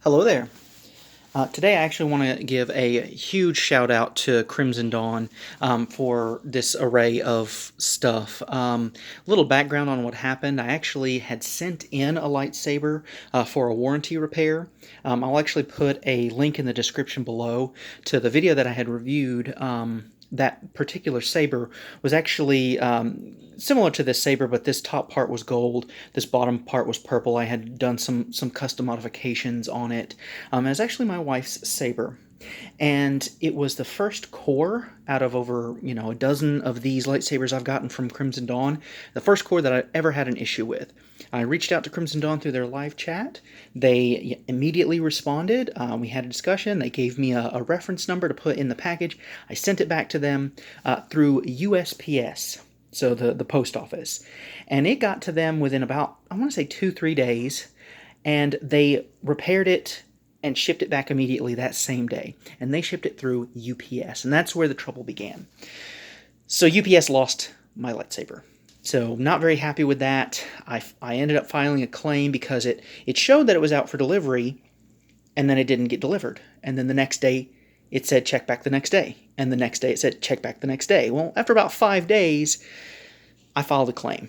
Hello there. Today I actually want to give a huge shout out to Crimson Dawn for this array of stuff. Little background on what happened. I actually had sent in a lightsaber for a warranty repair. I'll actually put a link in the description below to the video that I had reviewed. That particular saber was actually similar to this saber, but this top part was gold, this bottom part was purple. I had done some custom modifications on it. It was actually my wife's saber, and it was the first core out of over a dozen of these lightsabers I've gotten from Crimson Dawn. The first core that I ever had an issue with. I reached out to Crimson Dawn through their live chat. They immediately responded. We had a discussion. They gave me a reference number to put in the package. I sent it back to them through USPS, so the post office, and it got to them within about, I want to say, 2-3 days, and they repaired it and shipped it back immediately that same day. And they shipped it through UPS, and that's where the trouble began. So UPS lost my lightsaber. So not very happy with that. I ended up filing a claim because it showed that it was out for delivery, and then it didn't get delivered. And then the next day, it said check back the next day. And the next day, it said check back the next day. Well, after about 5 days, I filed a claim.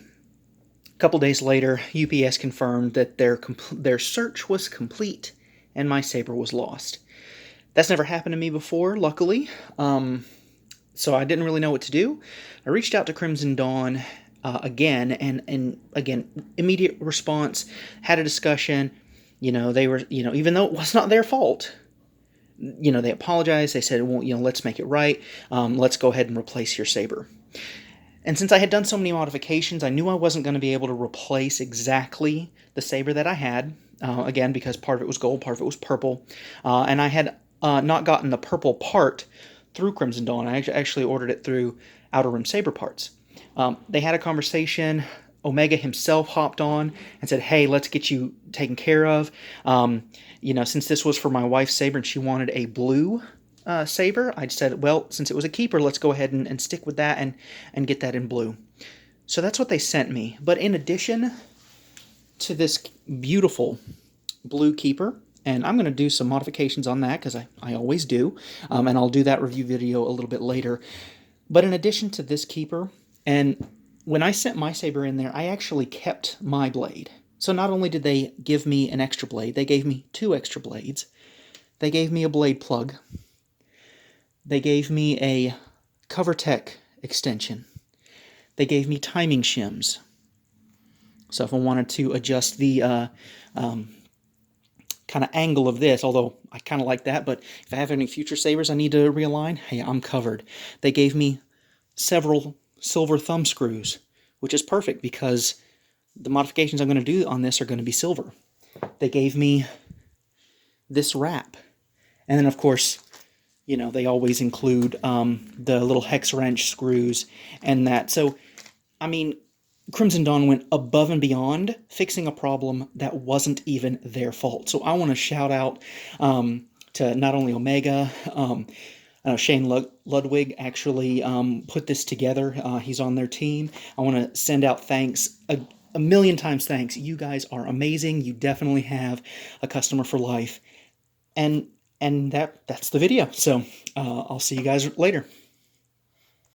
A couple days later, UPS confirmed that their search was complete and my saber was lost. That's never happened to me before, luckily. So I didn't really know what to do. I reached out to Crimson Dawn again, and again, immediate response, had a discussion. They were, even though it was not their fault, they apologized. They said, well, let's make it right. Let's go ahead and replace your saber. And since I had done so many modifications, I knew I wasn't going to be able to replace exactly the saber that I had. Again, because part of it was gold, part of it was purple. And I had not gotten the purple part through Crimson Dawn. I actually ordered it through Outer Rim Saber Parts. They had a conversation. Omega himself hopped on and said, hey, let's get you taken care of. Since this was for my wife's saber and she wanted a blue saber, I said, well, since it was a keeper, let's go ahead and stick with that and get that in blue. So that's what they sent me. But in addition to this beautiful blue keeper, and I'm going to do some modifications on that because I always do, and I'll do that review video a little bit later. But in addition to this keeper, and when I sent my saber in there, I actually kept my blade. So not only did they give me an extra blade, they gave me 2 extra blades. They gave me a blade plug. They gave me a CoverTech extension. They gave me timing shims. So if I wanted to adjust the kind of angle of this, although I kind of like that, but if I have any future sabers I need to realign, hey, I'm covered. They gave me several silver thumb screws, which is perfect because the modifications I'm going to do on this are going to be silver. They gave me this wrap. And then, of course, they always include the little hex wrench screws and that. So, I mean, Crimson Dawn went above and beyond fixing a problem that wasn't even their fault. So I want to shout out to not only Omega, Shane Ludwig actually put this together. He's on their team. I want to send out thanks, a million times thanks. You guys are amazing. You definitely have a customer for life. And that's the video. So I'll see you guys later.